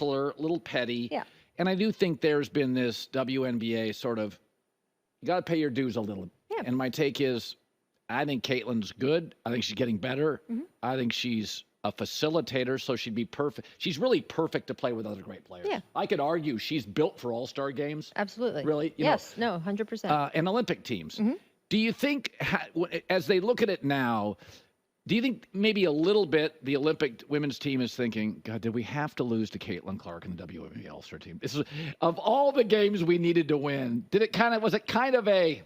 a little petty. Yeah. And I do think there's been this WNBA sort of, you got to pay your dues a little. Yeah. And my take is, I think Caitlin's good. I think she's getting better. Mm-hmm. I think she's a facilitator, so she'd be perfect. She's really perfect to play with other great players. Yeah. I could argue she's built for All-Star games. Absolutely. Really? Yes. No, 100%. And Olympic teams. Mm-hmm. Do you think, as they look at it now, do you think maybe a little bit the Olympic women's team is thinking, God, did we have to lose to Caitlin Clark and the WNBA All-Star team? This is, of all the games we needed to win, was it kind of a,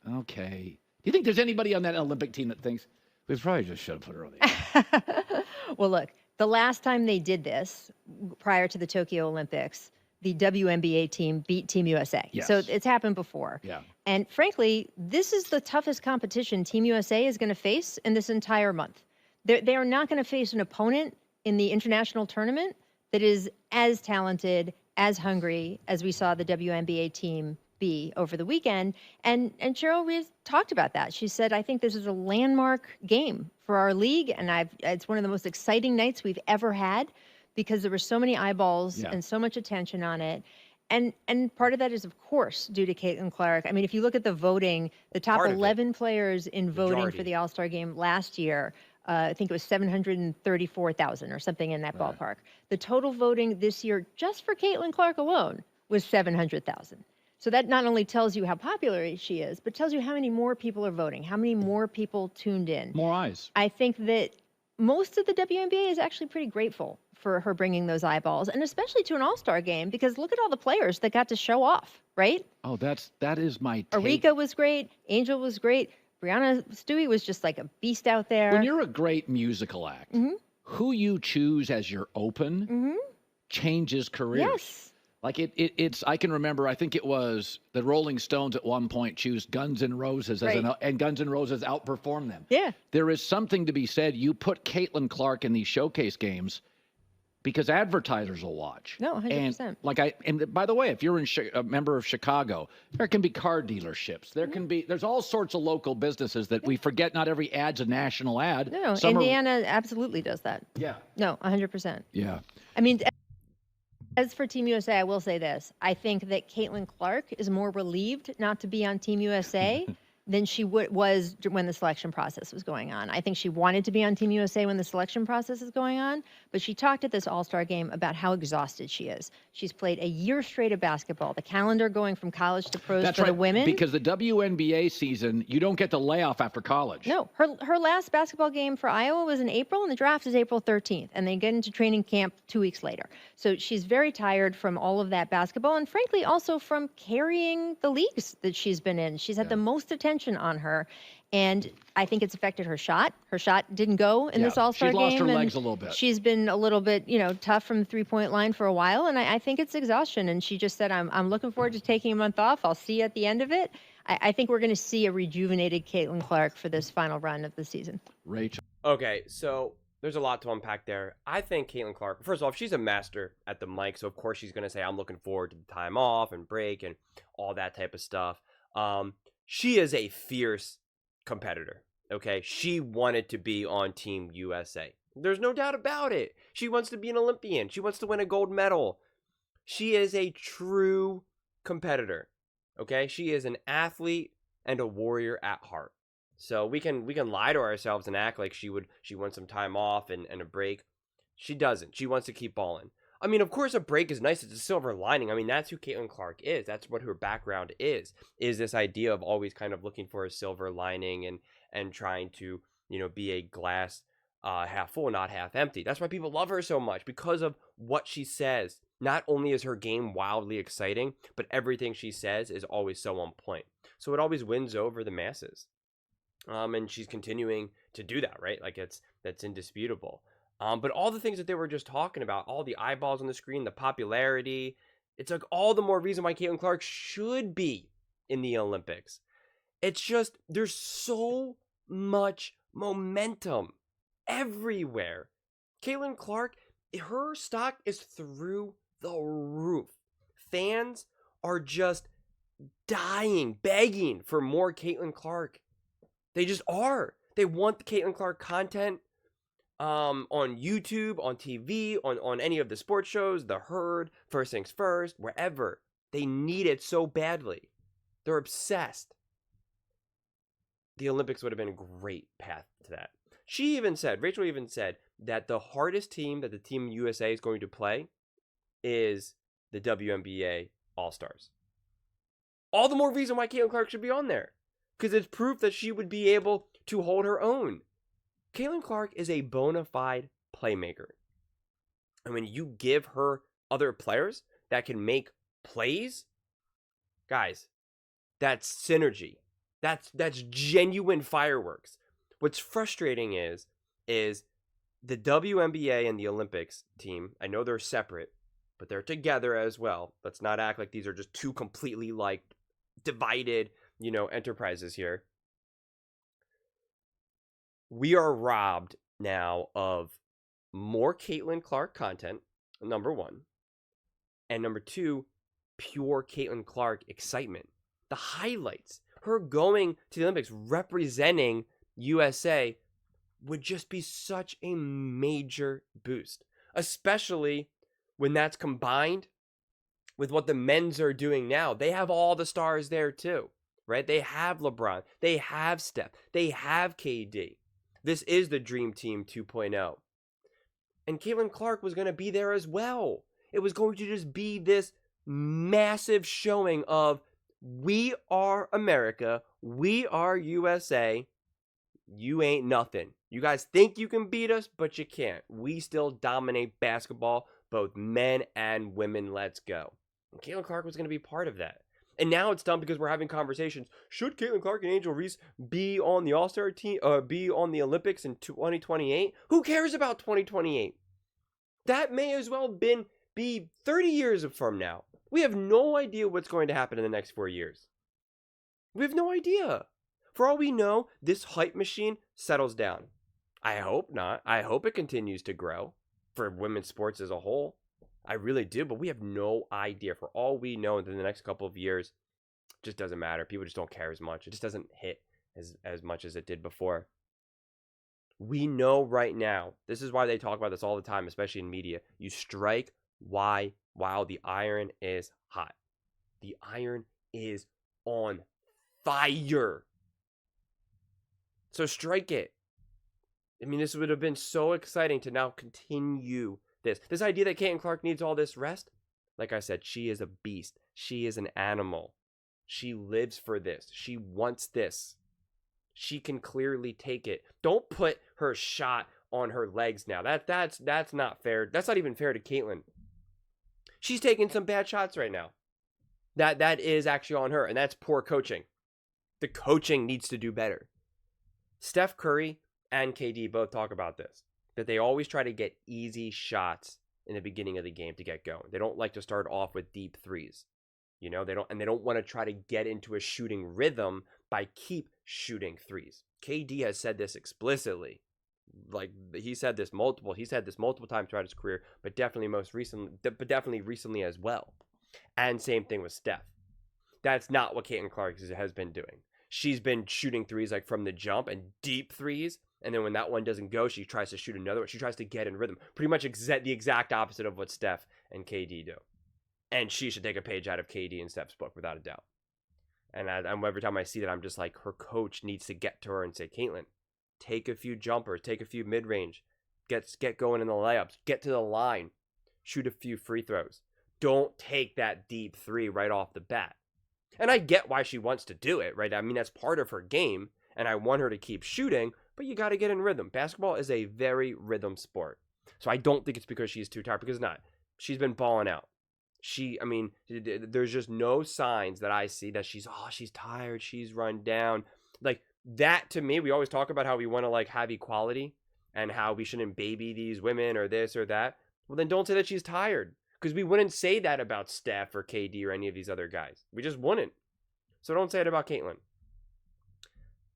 okay. Do you think there's anybody on that Olympic team that thinks, we probably just should have put her on the Well, look, the last time they did this, prior to the Tokyo Olympics, the WNBA team beat Team USA. Yes. So it's happened before. Yeah. And frankly, this is the toughest competition Team USA is going to face in this entire month. They are not going to face an opponent in the international tournament that is as talented, as hungry as we saw the WNBA team be over the weekend. And Cheryl Reeves talked about that. She said, I think this is a landmark game for our league, and it's one of the most exciting nights we've ever had because there were so many eyeballs and so much attention on it. And part of that is, of course, due to Caitlin Clark. I mean, if you look at the voting, the top 11 players in voting for the All-Star game last year, I think it was 734,000 or something in that ballpark. The total voting this year, just for Caitlin Clark alone, was 700,000. So that not only tells you how popular she is, but tells you how many more people are voting, how many more people tuned in. More eyes. I think that most of the WNBA is actually pretty grateful for her bringing those eyeballs, and especially to an All-Star game, because look at all the players that got to show off, right? Oh, that is my take. Arika was great. Angel was great. Brianna Stewie was just like a beast out there. When you're a great musical act, who you choose as your open changes careers. Yes. Like it's, I can remember, I think it was the Rolling Stones at one point choose Guns N' Roses and Guns N' Roses outperformed them. Yeah. There is something to be said. You put Caitlin Clark in these showcase games because advertisers will watch. No, 100%. And by the way, if you're a member of Chicago, there can be car dealerships. There's all sorts of local businesses that we forget. Not every ad's a national ad. No, Indiana absolutely does that. Yeah. No, 100%. Yeah. I mean, as for Team USA, I will say this. I think that Caitlin Clark is more relieved not to be on Team USA than she was when the selection process was going on. I think she wanted to be on Team USA when the selection process is going on, but she talked at this All-Star game about how exhausted she is. She's played a year straight of basketball. The calendar going from college to pros for the women. Because the WNBA season, you don't get the layoff after college. No, her last basketball game for Iowa was in April, and the draft is April 13th, and they get into training camp 2 weeks later. So she's very tired from all of that basketball, and frankly, also from carrying the leagues that she's been in. She's had the most attention on her, and I think it's affected her shot. Her shot didn't go in this All-Star game. She's lost her legs a little bit. She's been a little bit, tough from the three-point line for a while, and I think it's exhaustion. And she just said, I'm looking forward to taking a month off. I'll see you at the end of it. I think we're going to see a rejuvenated Caitlin Clark for this final run of the season. Rachel. Okay, so there's a lot to unpack there. I think Caitlin Clark, first of all, she's a master at the mic, so of course she's going to say, I'm looking forward to the time off and break and all that type of stuff. She is a fierce competitor, okay? She wanted to be on Team USA. There's no doubt about it. She wants to be an Olympian. She wants to win a gold medal. She is a true competitor, okay? She is an athlete and a warrior at heart. So we can lie to ourselves and act like she wants some time off and a break. She doesn't. She wants to keep balling. I mean, of course, a break is nice. It's a silver lining. I mean, that's who Caitlin Clark is. That's what her background is this idea of always kind of looking for a silver lining and trying to, be a glass half full, not half empty. That's why people love her so much, because of what she says. Not only is her game wildly exciting, but everything she says is always so on point. So it always wins over the masses. And she's continuing to do that, right? Like that's indisputable. But all the things that they were just talking about, all the eyeballs on the screen, the popularity, it's like all the more reason why Caitlin Clark should be in the Olympics. It's just, there's so much momentum everywhere. Caitlin Clark, her stock is through the roof. Fans are just dying, begging for more Caitlin Clark. They just are. They want the Caitlin Clark content. on YouTube, on TV, on any of the sports shows, The Herd, First Things First, wherever. They need it so badly. They're obsessed. The Olympics would have been a great path to that. Rachel even said that the hardest team that the Team USA is going to play is the WNBA All-Stars. All the more reason why Caitlin Clark should be on there. Because it's proof that she would be able to hold her own. Caitlin Clark is a bona fide playmaker. And when you give her other players that can make plays, guys, that's synergy. That's genuine fireworks. What's frustrating is the WNBA and the Olympics team, I know they're separate, but they're together as well. Let's not act like these are just two completely divided, enterprises here. We are robbed now of more Caitlin Clark content, number one. And number two, pure Caitlin Clark excitement. The highlights. Her going to the Olympics, representing USA, would just be such a major boost. Especially when that's combined with what the men's are doing now. They have all the stars there too, right? They have LeBron. They have Steph. They have KD. This is the Dream Team 2.0. And Caitlin Clark was going to be there as well. It was going to just be this massive showing of, we are America. We are USA. You ain't nothing. You guys think you can beat us, but you can't. We still dominate basketball, both men and women. Let's go. And Caitlin Clark was going to be part of that. And now it's done because we're having conversations. Should Caitlin Clark and Angel Reese be on the All-Star team, be on the Olympics in 2028? Who cares about 2028? That may as well be 30 years from now. We have no idea what's going to happen in the next 4 years. We have no idea. For all we know, this hype machine settles down. I hope not. I hope it continues to grow for women's sports as a whole. I really do, but we have no idea. For all we know, in the next couple of years, it just doesn't matter. People just don't care as much. It just doesn't hit as much as it did before. We know right now, this is why they talk about this all the time, especially in media. You strike while the iron is hot. The iron is on fire. So strike it. I mean, this would have been so exciting to now continue this idea that Caitlin Clark needs all this rest. Like I said, she is a beast. She is an animal. She lives for this. She wants this. She can clearly take it. Don't put her shot on her legs now. That's not fair. That's not even fair to Caitlin. She's taking some bad shots right now. That is actually on her, and that's poor coaching. The coaching needs to do better. Steph Curry and KD both talk about this, that they always try to get easy shots in the beginning of the game to get going. They don't like to start off with deep threes. They don't want to try to get into a shooting rhythm by keep shooting threes. KD has said this explicitly. He's said this multiple times throughout his career, but definitely recently as well. And same thing with Steph. That's not what Caitlin Clark has been doing. She's been shooting threes from the jump and deep threes, and then when that one doesn't go, she tries to shoot another one. She tries to get in rhythm. Pretty much the exact opposite of what Steph and KD do. And she should take a page out of KD and Steph's book, without a doubt. And every time I see that, I'm just like, her coach needs to get to her and say, Caitlin, take a few jumpers, take a few mid-range, get going in the layups, get to the line, shoot a few free throws. Don't take that deep three right off the bat. And I get why she wants to do it, right? I mean, that's part of her game, and I want her to keep shooting, but you got to get in rhythm. Basketball is a very rhythm sport. So I don't think it's because she's too tired, because it's not. She's been balling out. There's just no signs that I see that she's tired, she's run down. Like, that to me, we always talk about how we want to have equality and how we shouldn't baby these women or this or that. Well, then don't say that she's tired, because we wouldn't say that about Steph or KD or any of these other guys. We just wouldn't. So don't say it about Caitlin.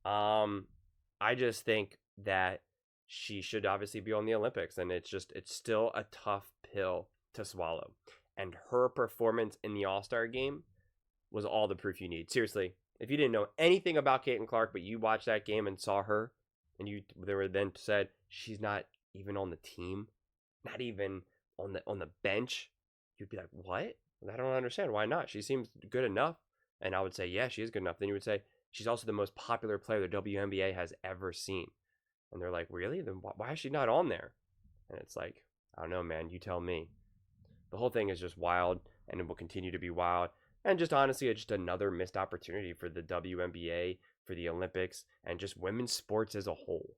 I just think that she should obviously be on the Olympics, and it's still a tough pill to swallow. And her performance in the All-Star game was all the proof you need. Seriously, if you didn't know anything about Caitlin Clark, but you watched that game and saw her, and they were then said, she's not even on the team, not even on the bench, you'd be like, what? I don't understand. Why not? She seems good enough. And I would say, yeah, she is good enough. Then you would say, she's also the most popular player the WNBA has ever seen. And they're like, really? Then why is she not on there? And it's like, I don't know, man. You tell me. The whole thing is just wild, and it will continue to be wild. And just honestly, it's just another missed opportunity for the WNBA, for the Olympics, and just women's sports as a whole.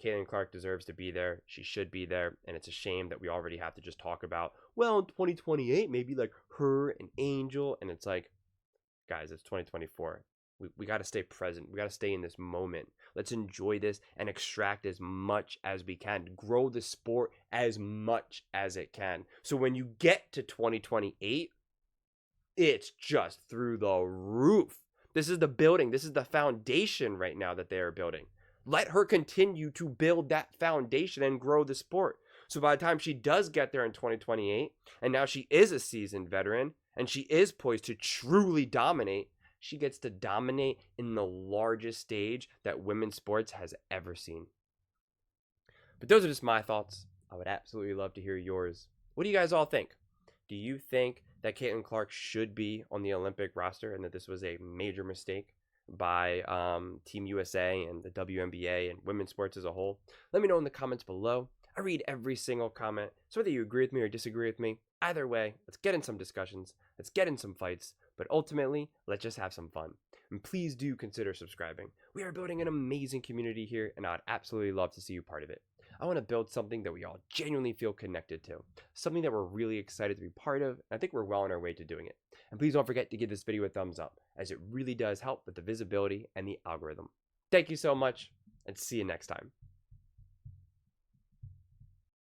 Caitlin Clark deserves to be there. She should be there. And it's a shame that we already have to just talk about, well, in 2028, maybe like her and Angel. And it's like, guys, it's 2024. We got to stay present. We got to stay in this moment. Let's enjoy this and extract as much as we can. Grow the sport as much as it can. So when you get to 2028, it's just through the roof. This is the building. This is the foundation right now that they are building. Let her continue to build that foundation and grow the sport. So by the time she does get there in 2028, and now she is a seasoned veteran, and she is poised to truly dominate, she gets to dominate in the largest stage that women's sports has ever seen. But those are just my thoughts. I would absolutely love to hear yours. What do you guys all think? Do you think that Caitlin Clark should be on the Olympic roster and that this was a major mistake by Team USA and the WNBA and women's sports as a whole? Let me know in the comments below. I read every single comment, so whether you agree with me or disagree with me, either way, let's get in some discussions, let's get in some fights, but ultimately, let's just have some fun. And please do consider subscribing. We are building an amazing community here, and I'd absolutely love to see you part of it. I want to build something that we all genuinely feel connected to, something that we're really excited to be part of, and I think we're well on our way to doing it. And please don't forget to give this video a thumbs up, as it really does help with the visibility and the algorithm. Thank you so much, and see you next time.